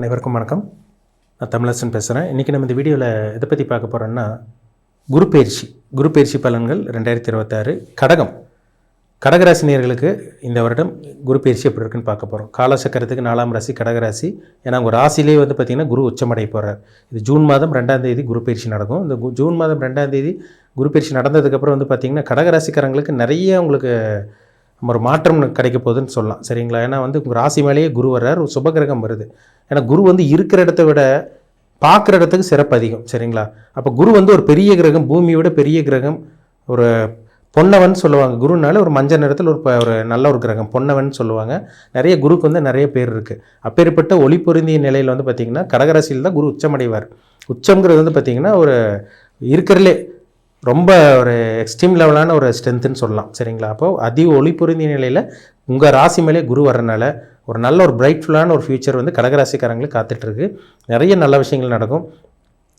அனைவருக்கும் வணக்கம். நான் தமிழரசன் பேசுகிறேன். இன்றைக்கி நம்ம இந்த வீடியோவில் எதை பற்றி பார்க்க போகிறோன்னா, குரு பயிற்சி பலன்கள் 2026 கடகராசினியர்களுக்கு இந்த வருடம் குரு பயிற்சி எப்படி இருக்குன்னு பார்க்க போகிறோம். காலசக்கரத்துக்கு 4ஆம் ராசி கடகராசி. ஏன்னா உங்கள் ராசிலே வந்து பார்த்திங்கன்னா குரு உச்சமடைய போகிறார். இது ஜூன் மாதம் 2ஆம் தேதி குரு பயிற்சி நடக்கும். இந்த ஜூன் மாதம் 2ஆம் தேதி குரு பயிற்சி நடந்ததுக்கப்புறம் வந்து பார்த்திங்கன்னா கடகராசிக்காரங்களுக்கு நிறைய உங்களுக்கு ஒரு மாற்றம் கிடைக்க போகுதுன்னு சொல்லலாம். சரிங்களா? ஏன்னா வந்து உங்கள் ராசி மேலேயே குரு வர்றார், ஒரு சுபகிரகம் வருது. ஏன்னா குரு வந்து இருக்கிற இடத்த விட பார்க்குற இடத்துக்கு சிறப்பு அதிகம். சரிங்களா? அப்போ குரு வந்து ஒரு பெரிய கிரகம், பூமியோட பெரிய கிரகம், ஒரு பொன்னவன் சொல்லுவாங்க. குருனால ஒரு மஞ்சள் நிறத்தில் ஒரு நல்ல ஒரு கிரகம் பொன்னவன் சொல்லுவாங்க. நிறைய குருக்கு வந்து நிறைய பேர் இருக்குது. அப்பேற்பட்ட ஒளி பொருந்திய நிலையில் வந்து பார்த்திங்கன்னா கடகராசியில் தான் குரு உச்சமடைவார். உச்சம்ங்கிறது வந்து பார்த்திங்கன்னா ஒரு இருக்கிறதுலே ரொம்ப ஒரு எக்ஸ்ட்ரீம் லெவலான ஒரு ஸ்ட்ரென்த்துன்னு சொல்லலாம். சரிங்களா? அப்போது அதிக ஒளி பொருந்திய நிலையில் உங்கள் ராசி மேலே குரு வரனால ஒரு நல்ல ஒரு பிரைட்ஃபுல்லான ஒரு ஃபியூச்சர் வந்து கடகராசிக்காரங்களுக்கு காத்துட்ருக்கு. நிறைய நல்ல விஷயங்கள் நடக்கும்.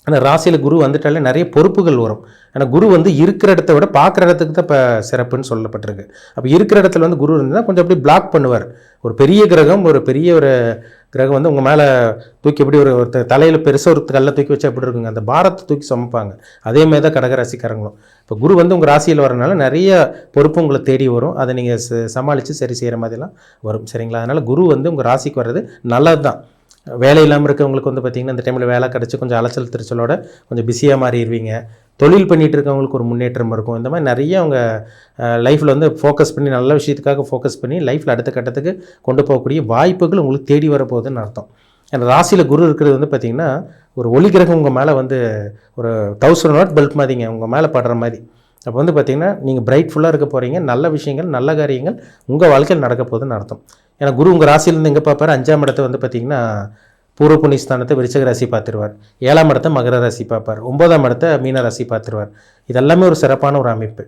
ஆனால் ராசியில் குரு வந்துட்டாலே நிறைய பொறுப்புகள் வரும். ஆனால் குரு வந்து இருக்கிற இடத்த விட பார்க்குற இடத்துக்கு தான் இப்போ சிறப்புன்னு சொல்லப்பட்டிருக்கு. அப்போ இருக்கிற இடத்துல வந்து குரு இருந்தால் கொஞ்சம் அப்படி பிளாக் பண்ணுவார். ஒரு பெரிய கிரகம், ஒரு பெரிய ஒரு கிரகம் வந்து உங்கள் மேலே தூக்கி எப்படி ஒரு தலையில் பெருசாக ஒரு கல்லை தூக்கி வச்சா எப்படி இருக்குங்க, அந்த பாரத்தை தூக்கி சுமப்பாங்க. அதேமாதிரி தான் கடகராசிக்காரங்களும். இப்போ குரு வந்து உங்கள் ராசியில் வரனால நிறைய பொறுப்பு உங்களை தேடி வரும். அதை நீங்கள் சமாளித்து சரி செய்கிற மாதிரிலாம் வரும். சரிங்களா? அதனால் குரு வந்து உங்கள் ராசிக்கு வர்றது நல்லது தான். வேலை இல்லாமல் இருக்கவங்களுக்கு வந்து பார்த்திங்கன்னா இந்த டைமில் வேலை கிடச்சி கொஞ்சம் அலைச்சல் திருச்சலோட கொஞ்சம் பிஸியாக மாறிடுவீங்க. தொழில் பண்ணிகிட்டு இருக்கவங்களுக்கு ஒரு முன்னேற்றம் இருக்கும். இந்த மாதிரி நிறைய அவங்க லைஃப்பில் வந்து ஃபோக்கஸ் பண்ணி நல்ல விஷயத்துக்காக ஃபோக்கஸ் பண்ணி லைஃப்பில் அடுத்த கட்டத்துக்கு கொண்டு போகக்கூடிய வாய்ப்புகள் உங்களுக்கு தேடி வரப்போகுதுன்னு அர்த்தம். ஏன்னா ராசியில் குரு இருக்கிறது வந்து பார்த்திங்கன்னா ஒரு ஒளி கிரகம் உங்கள் மேலே வந்து ஒரு 1000 வாட் பல்ப் மாதிரிங்க உங்கள் மேலே படுற மாதிரி. அப்போ வந்து பார்த்திங்கன்னா நீங்கள் பிரைட்ஃபுல்லாக இருக்க போகிறீங்க. நல்ல விஷயங்கள், நல்ல காரியங்கள் உங்கள் வாழ்க்கையில் நடக்க போகுதுன்னு அர்த்தம். ஏன்னா குரு உங்கள் ராசியிலேருந்து எங்கே பார்ப்பார்? 5ஆம் இடத்தை வந்து பார்த்திங்கன்னா பூர்வ புண்ணியஸ்தானத்தை விருச்சிக ராசி பார்த்துருவார். 7ஆம் இடத்தை மகர ராசி பார்ப்பார். 9ஆம் இடத்தை மீன ராசி பார்த்துருவார். இதெல்லாமே ஒரு சிறப்பான ஒரு அமைப்பு.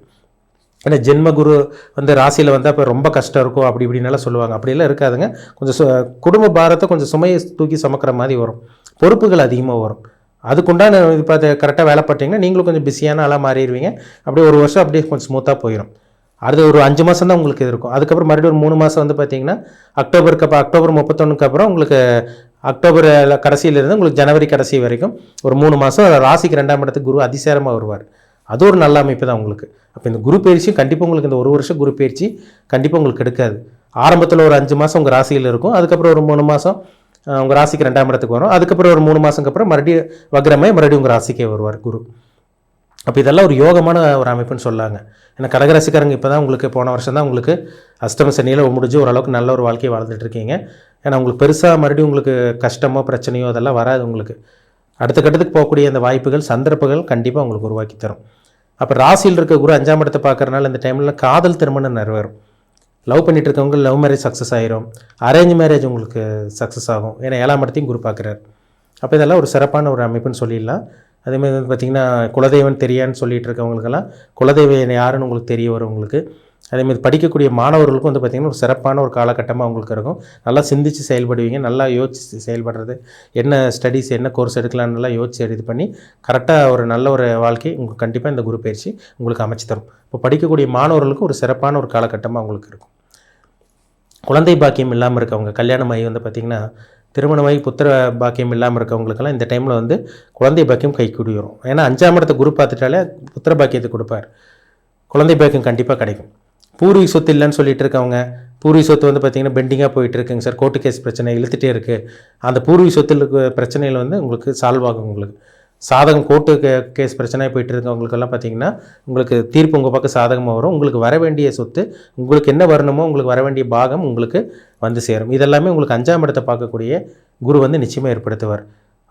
ஏன்னா ஜென்ம குரு வந்து ராசியில் வந்தால் இப்போ ரொம்ப கஷ்டம் இருக்கும் அப்படி இப்படின்னாலாம் சொல்லுவாங்க. அப்படியெல்லாம் இருக்காதுங்க. கொஞ்சம் குடும்ப பாரத்தை கொஞ்சம் சுமையை தூக்கி சுமக்கிற மாதிரி வரும். பொறுப்புகள் அதிகமாக வரும். அதுக்குண்டான இப்போ அதை கரெக்டாக வேலை பார்த்தீங்கன்னா நீங்களும் கொஞ்சம் பிஸியான ஆளாக மாறிடுவீங்க. அப்படியே ஒரு வருஷம் அப்படியே கொஞ்சம் ஸ்மூத்தாக போயிடும். அடுத்து ஒரு 5 மாதம் தான் உங்களுக்கு இருக்கும். அதுக்கப்புறம் மறுபடியும் ஒரு 3 மாதம் வந்து பார்த்திங்கன்னா அக்டோபர் 31க்கு அப்புறம் உங்களுக்கு அக்டோபர் கடைசியிலிருந்து உங்களுக்கு ஜனவரி கடைசி வரைக்கும் ஒரு 3 மாதம் ராசிக்கு 2ஆம் இடத்துக்கு குரு அதிசாரமாக வருவார். அது ஒரு நல்ல அமைப்பு தான் உங்களுக்கு. அப்போ இந்த குரு பயிற்சியும் கண்டிப்பாக உங்களுக்கு இந்த ஒரு வருஷம் குரு பயிற்சி கண்டிப்பாக உங்களுக்கு எடுக்காது. ஆரம்பத்தில் ஒரு 5 மாதம் உங்கள் ராசியில் இருக்கும். அதுக்கப்புறம் ஒரு 3 மாதம் உங்கள் ராசிக்கு 2ஆம் இடத்துக்கு வரும். அதுக்கப்புறம் ஒரு 3 மாதத்துக்கு அப்புறம் மறுபடியும் வக்ரமாய் மறுபடியும் உங்கள் ராசிக்கே வருவார் குரு. அப்போ இதெல்லாம் ஒரு யோகமான ஒரு அமைப்புன்னு சொல்லாங்க. ஏன்னா கடகராசிக்காரங்க இப்போ தான் உங்களுக்கு போன வருஷம் தான் உங்களுக்கு அஷ்டம சனியில் முடிஞ்சு ஓரளவுக்கு நல்ல ஒரு வாழ்க்கையை வாழ்ந்துட்டு இருக்கீங்க. ஏன்னா உங்களுக்கு பெருசாக மறுபடியும் உங்களுக்கு கஷ்டமோ பிரச்சனையோ அதெல்லாம் வராது. உங்களுக்கு அடுத்த கட்டத்துக்கு போகக்கூடிய அந்த வாய்ப்புகள் சந்தர்ப்பங்கள் கண்டிப்பாக உங்களுக்கு உருவாக்கி தரும். அப்போ ராசியில் இருக்க குரு 5ஆம் இடத்தை பார்க்குறனால இந்த டைமில் காதல் திருமணம் நிறைவேறும். லவ் பண்ணிட்டு இருக்கவங்க லவ் மேரேஜ் சக்ஸஸ் ஆகிரும். அரேஞ்ச் மேரேஜ் உங்களுக்கு சக்ஸஸ் ஆகும். ஏன்னா 7ஆம் இடத்தையும் குரு பார்க்குறாரு. அப்போ இதெல்லாம் ஒரு சிறப்பான ஒரு அமைப்புன்னு சொல்லிடலாம். அதேமாதிரி வந்து பார்த்திங்கன்னா குலதெய்வம் தெரியான்னு சொல்லிட்டு இருக்கவங்களுக்கெல்லாம் குலதெய்வம் யாருன்னு உங்களுக்கு தெரிய வரும் உங்களுக்கு. அதேமாதிரி படிக்கக்கூடிய மாணவர்களுக்கும் வந்து பார்த்திங்கன்னா ஒரு சிறப்பான ஒரு காலகட்டமாக உங்களுக்கு இருக்கும். நல்லா சிந்தித்து செயல்படுவீங்க. நல்லா யோசித்து செயல்படுறது, என்ன ஸ்டடீஸ் என்ன கோர்ஸ் எடுக்கலான்னு நல்லா யோசித்து இது பண்ணி கரெக்டாக ஒரு நல்ல ஒரு வாழ்க்கை உங்களுக்கு கண்டிப்பாக இந்த குரு பயிற்சி உங்களுக்கு அமைச்சு தரும். இப்போ படிக்கக்கூடிய மாணவர்களுக்கு ஒரு சிறப்பான ஒரு காலகட்டமாக உங்களுக்கு இருக்கும். குழந்தை பாக்கியம் இல்லாமல் இருக்கவங்க கல்யாணமாகி வந்து பார்த்திங்கன்னா திருமணமாகி புத்திர பாக்கியம் இல்லாமல் இருக்கவங்களுக்கெல்லாம் இந்த டைமில் வந்து குழந்தை பாக்கியம் கைக்கூடி வரும். ஏன்னா 5ஆம் இடத்தை குரு பார்த்துட்டாலே புத்திர பாக்கியத்தை கொடுப்பார். குழந்தை பாக்கியம் கண்டிப்பாக கிடைக்கும். பூர்வீக சொத்து இல்லைன்னு சொல்லிட்டு இருக்கவங்க, பூர்வீக சொத்து வந்து பார்த்திங்கன்னா பெண்டிங்காக போயிட்டு இருக்குங்க சார், கோர்ட்டு கேஸ் பிரச்சனை இழுத்துகிட்டே இருக்குது. அந்த பூர்வீக சொத்தில் இருக்க பிரச்சனையில் வந்து உங்களுக்கு சால்வ் ஆகும். உங்களுக்கு சாதகம் கோர்ட்டு கேஸ் பிரச்சனையாக போயிட்டு இருக்கவங்களுக்கெல்லாம் பார்த்திங்கன்னா உங்களுக்கு தீர்ப்பு உங்கள் பக்கம் சாதகமாக வரும். உங்களுக்கு வர வேண்டிய சொத்து உங்களுக்கு என்ன வரணுமோ உங்களுக்கு வர வேண்டிய பாகம் உங்களுக்கு வந்து சேரும். இதெல்லாமே உங்களுக்கு 5ஆம் இடத்தை பார்க்கக்கூடிய குரு வந்து நிச்சயமாக ஏற்படுத்துவார்.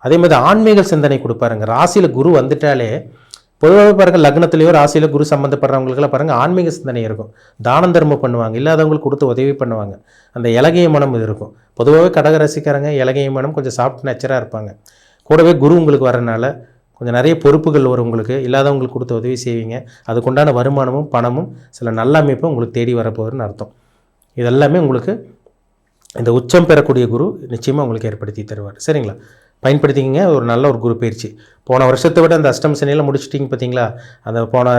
அதே மாதிரி ஆன்மீக சிந்தனை கொடுப்பாருங்க. ராசியில் குரு வந்துட்டாலே பொதுவாகவே பாருங்கள், லக்னத்திலேயோ ராசியில் குரு சம்மந்தப்படுறவங்களுக்கெல்லாம் பாருங்கள் ஆன்மீக சிந்தனை இருக்கும். தானம் தர்மம் பண்ணுவாங்க, இல்லாதவங்களுக்கு கொடுத்து உதவி பண்ணுவாங்க. அந்த இலகிய மனம் இது இருக்கும். பொதுவாகவே கடகராசிக்காரங்க இலகிய மனம் கொஞ்சம் சாஃப்ட் நேச்சராக இருப்பாங்க. கூடவே குரு உங்களுக்கு வரனால கொஞ்சம் நிறைய பொறுப்புகள் வரும். உங்களுக்கு இல்லாதவங்களுக்கு கொடுத்து உதவி செய்வீங்க. அதுக்குண்டான வருமானமும் பணமும் சில நல்ல அமைப்பும் உங்களுக்கு தேடி வரப்போகுதுன்னு அர்த்தம். இதெல்லாமே உங்களுக்கு இந்த உச்சம் பெறக்கூடிய குரு நிச்சயமாக உங்களுக்கு ஏற்படுத்தி தருவார். சரிங்களா? பயன்படுத்திக்கிங்க. ஒரு நல்ல ஒரு குரு பயிற்சி. போன வருஷத்தை விட அந்த அஷ்டம சனியில் முடிச்சிட்டிங்க பார்த்தீங்களா? அந்த போன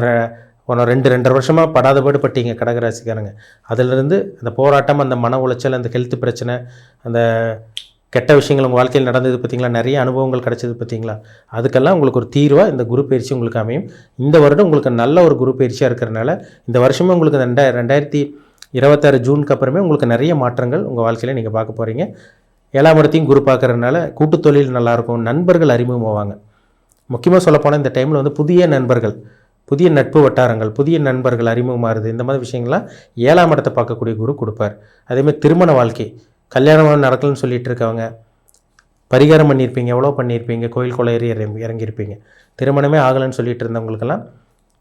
2.5 வருஷமாக படாதபாடு பட்டீங்க கடகராசிக்காரங்க. அதிலிருந்து அந்த போராட்டம், அந்த மன உளைச்சல், அந்த ஹெல்த் பிரச்சனை, அந்த கெட்ட விஷயங்கள் உங்கள் வாழ்க்கையில் நடந்தது பார்த்தீங்களா, நிறைய அனுபவங்கள் கிடைச்சது பார்த்தீங்களா, அதுக்கெல்லாம் உங்களுக்கு ஒரு தீர்வாக இந்த குரு பயிற்சி உங்களுக்கு அமையும். இந்த வருடம் உங்களுக்கு நல்ல ஒரு குரு பயிற்சியாக இருக்கிறனால இந்த வருஷமே உங்களுக்கு 2026 ஜூனுக்கு அப்புறமே உங்களுக்கு நிறைய மாற்றங்கள் உங்கள் வாழ்க்கையில் நீங்கள் பார்க்க போகிறீங்க. 7ஆம் இடத்தையும் குரு பார்க்குறதுனால கூட்டு தொழில் நல்லாயிருக்கும், நண்பர்கள் அறிமுகமாவாங்க. முக்கியமாக சொல்லப்போனால் இந்த டைமில் வந்து புதிய நண்பர்கள், புதிய நட்பு வட்டாரங்கள், புதிய நண்பர்கள் அறிமுகமாகுது. இந்த மாதிரி விஷயங்கள்லாம் 7ஆம் இடத்தை பார்க்கக்கூடிய குரு கொடுப்பார். அதேமாதிரி திருமண வாழ்க்கை, கல்யாணம் நடக்கலன்னு சொல்லிட்டு இருக்கவங்க, பரிகாரம் பண்ணியிருப்பீங்க, எவ்வளோ பண்ணியிருப்பீங்க, கோயில் கொள்ளையறி இறங்கியிருப்பீங்க, திருமணமே ஆகலைன்னு சொல்லிட்டு இருந்தவங்களுக்கெல்லாம்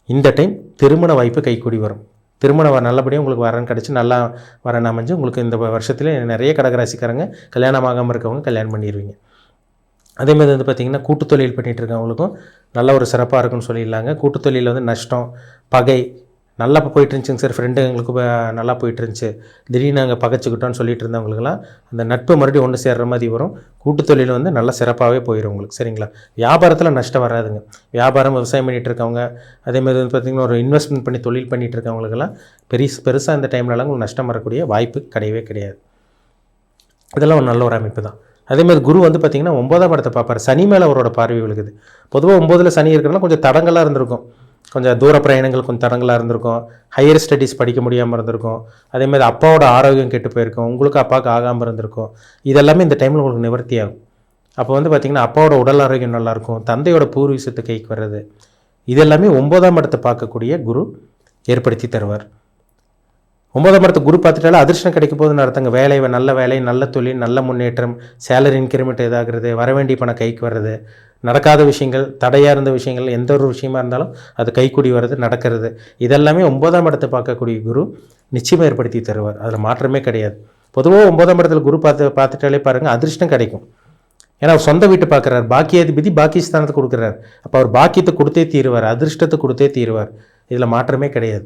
இந்த டைம் திருமண வாய்ப்பு கைக்கூடி வரும். திருமணம் நல்லபடியாக உங்களுக்கு வரன் கிடச்சி நல்லா வரன் அமைஞ்சு உங்களுக்கு இந்த வருஷத்தில் நிறைய கடகராசிக்காரங்க கல்யாணம் ஆகாமல் இருக்கவங்க கல்யாணம் பண்ணிடுவீங்க. அதேமாதிரி வந்து பார்த்திங்கன்னா கூட்டு தொழில் பண்ணிகிட்டு இருக்கவங்களுக்கும் நல்ல ஒரு சிறப்பாக இருக்குன்னு சொல்லிடலாங்க. கூட்டு தொழிலில் வந்து நஷ்டம், பகை நல்லா போயிட்டு இருந்துச்சுங்க சார், ஃப்ரெண்டு எங்களுக்கு நல்லா போயிட்டு இருந்துச்சு, திடீர்னு நாங்கள் பகைச்சிக்கிட்டோன்னு சொல்லிட்டு இருந்தவங்களுக்குலாம் அந்த நட்பு மறுபடியும் ஒன்று சேர்ற மாதிரி வரும். கூட்டு தொழில் வந்து நல்லா சிறப்பாகவே போயிடும் உங்களுக்கு. சரிங்களா? வியாபாரத்தில் நஷ்டம் வராதுங்க. வியாபாரம், விவசாயம் பண்ணிகிட்டு இருக்கவங்க, அதேமாதிரி வந்து பார்த்திங்கன்னா ஒரு இன்வெஸ்ட்மெண்ட் பண்ணி தொழில் பண்ணிகிட்டு இருக்கவங்களுக்கெல்லாம் பெருசாக இந்த டைம்லலாம் உங்களுக்கு நஷ்டம் வரக்கூடிய வாய்ப்பு கிடையவே கிடையாது. இதெல்லாம் ஒரு நல்ல ஒரு அமைப்பு தான். அதேமாதிரி குரு வந்து பார்த்திங்கன்னா 9ஆம் இடத்தை பார்ப்பார். சனி மேலே அவரோட பார்வை விழுகுது. பொதுவாக 9ல் சனி இருக்கிறனால கொஞ்சம் தடங்களாக இருந்திருக்கும், கொஞ்சம் தூர பிரயாணங்கள் கொஞ்சம் தடங்களாக இருந்திருக்கும், ஹையர் ஸ்டடீஸ் படிக்க முடியாமல் இருந்திருக்கும், அதேமாதிரி அப்பாவோட ஆரோக்கியம் கெட்டு போயிருக்கும், உங்களுக்கு அப்பாவுக்கு ஆகாமல் இருந்திருக்கும். இதெல்லாமே இந்த டைமில் உங்களுக்கு நிவர்த்தி ஆகும். அப்போ வந்து பார்த்திங்கன்னா அப்பாவோட உடல் ஆரோக்கியம் நல்லாயிருக்கும், தந்தையோட பூர்வீகத்தை கைக்கு வர்றது, இதெல்லாமே 9ஆம் இடத்தை பார்க்கக்கூடிய குரு ஏற்படுத்தி தருவார். 9ஆம் இடத்தை குரு பார்த்துட்டாலே அதிர்ஷ்டம் கிடைக்க போகுதுன்னு அர்த்தங்க. நல்ல வேலை, நல்ல தொழில், நல்ல முன்னேற்றம், சேலரி இன்க்ரிமெண்ட் இதாகிறது, வரவேண்டிய பணம் கைக்கு வர்றது, நடக்காத விஷயங்கள், தடையாக இருந்த விஷயங்கள், எந்த ஒரு விஷயமா இருந்தாலும் அது கைக்கூடி வர்றது, நடக்கிறது, இதெல்லாமே 9ஆம் இடத்தை பார்க்கக்கூடிய குரு நிச்சயமாக ஏற்படுத்தி தருவார். அதில் மாற்றமே கிடையாது. பொதுவாக 9ஆம் இடத்துல குரு பார்த்துட்டாலே பாருங்கள் அதிர்ஷ்டம் கிடைக்கும். ஏன்னா அவர் சொந்த வீட்டை பார்க்குறாரு, பாக்கியாதிபதி பாக்கியஸ்தானத்தை கொடுக்குறாரு. அப்போ அவர் பாக்கியத்தை கொடுத்தே தீருவார், அதிர்ஷ்டத்தை கொடுத்தே தீருவார். இதில் மாற்றமே கிடையாது.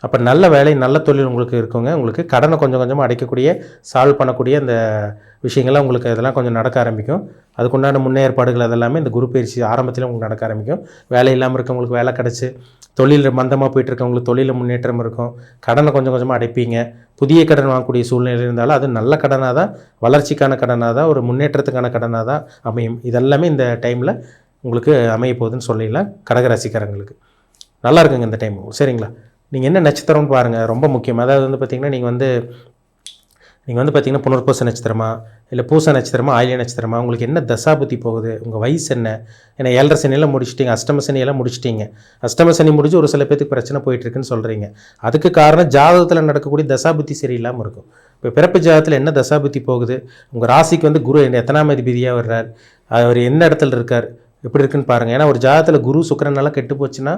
அப்போ நல்ல வேலை, நல்ல தொழில் உங்களுக்கு இருக்குங்க. உங்களுக்கு கடனை கொஞ்சம் கொஞ்சமாக அடைக்கக்கூடிய, சால்வ் பண்ணக்கூடிய அந்த விஷயங்கள்லாம் உங்களுக்கு இதெல்லாம் கொஞ்சம் நடக்க ஆரம்பிக்கும். அதுக்குண்டான முன்னேற்பாடுகள் அதெல்லாமே இந்த குரு பயிற்சி ஆரம்பத்தில் உங்களுக்கு நடக்க ஆரம்பிக்கும். வேலை இல்லாமல் இருக்கவங்களுக்கு வேலை கிடச்சி, தொழில் மந்தமாக போயிட்டுருக்கவங்களுக்கு தொழிலில் முன்னேற்றம் இருக்கும், கடனை கொஞ்சம் கொஞ்சமாக அடைப்பீங்க. புதிய கடன் வாங்கக்கூடிய சூழ்நிலை இருந்தாலும் அது நல்ல கடனாக தான், வளர்ச்சிக்கான கடனாக தான், ஒரு முன்னேற்றத்துக்கான கடனாக தான் அமையும். இதெல்லாமே இந்த டைமில் உங்களுக்கு அமைய போகுதுன்னு சொல்லிடலாம். கடகராசிக்காரங்களுக்கு நல்லா இருக்குங்க இந்த டைம். சரிங்களா? நீங்கள் என்ன நட்சத்திரம்னு பாருங்கள், ரொம்ப முக்கியம். அதாவது வந்து பார்த்திங்கன்னா நீங்கள் வந்து பார்த்திங்கன்னா புனர்பூச நட்சத்திரமா, இல்லை பூச நட்சத்திரமா, ஆயில்ய நட்சத்திரமா, உங்களுக்கு என்ன தசாபுத்தி போகுது, உங்கள் வயசு என்ன, ஏன்னா 7.5 சனியெல்லாம் முடிச்சிட்டிங்க, அஷ்டம சனியெல்லாம் முடிச்சிட்டிங்க. அஷ்டம சனி முடிஞ்சு ஒரு சில பேருக்கு பிரச்சனை போயிட்டுருக்குன்னு சொல்கிறீங்க. அதுக்கு காரணம் ஜாதகத்தில் நடக்கக்கூடிய தசாபுத்தி சரியில்லாமல் இருக்கும். இப்போ பிறப்பு ஜாதகத்தில் என்ன தசாபுத்தி போகுது, உங்கள் ராசிக்கு வந்து குரு எத்தனாம் அதிபதியாக வர்றார், அவர் என்ன இடத்துல இருக்கார், எப்படி இருக்குன்னு பாருங்கள். ஏன்னா ஒரு ஜாதகத்தில் குரு சுக்கிரனெல்லாம் கெட்டு போச்சுன்னா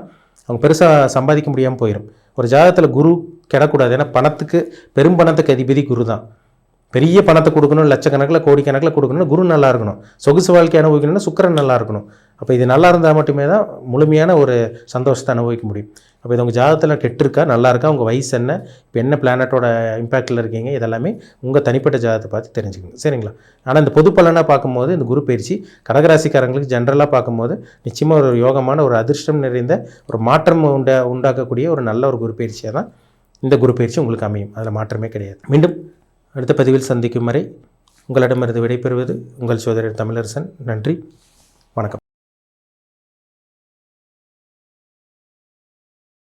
அவங்க பெருசாக சம்பாதிக்க முடியாமல் போயிடும். ஒரு ஜாதகத்தில் குரு கிடக்கூடாது. ஏன்னா பெரும் பணத்துக்கு அதிபதி குரு தான். பெரிய பணத்தை கொடுக்கணும், லட்சக்கணக்கில் கோடிக்கணக்கில் கொடுக்கணும்னா குரு நல்லா இருக்கணும். சொகுசு வாழ்க்கை அனுபவிக்கணும்னா சுக்கிரன் நல்லா இருக்கணும். அப்போ இது நல்லா இருந்தால் மட்டுமே தான் முழுமையான ஒரு சந்தோஷத்தை அனுபவிக்க முடியும். அப்போ இது உங்கள் ஜாதகத்தில் கெட்டிருக்கா, நல்லா இருக்கா, உங்கள் வயசு என்ன, இப்போ என்ன பிளானட்டோட இம்பேக்டில் இருக்கீங்க, இதெல்லாமே உங்கள் தனிப்பட்ட ஜாதகத்தை பார்த்து தெரிஞ்சுக்கணும். சரிங்களா? ஆனால் இந்த பொது பலனாக பார்க்கும்போது இந்த குரு பயிற்சி கடகராசிக்காரங்களுக்கு ஜென்ரலாக பார்க்கும்போது நிச்சயமாக ஒரு யோகமான, ஒரு அதிர்ஷ்டம் நிறைந்த, ஒரு மாற்றம் உண்டாக்கக்கூடிய ஒரு நல்ல ஒரு குரு பயிற்சியாக தான் இந்த குரு பயிற்சி உங்களுக்கு அமையும். அதில் மாற்றமே கிடையாது. மீண்டும் அடுத்த பதிவில் சந்திக்கும் வரை உங்களிடமிருந்து விடைபெறுவது உங்கள் சோதரர் தமிழரசன். நன்றி, வணக்கம்.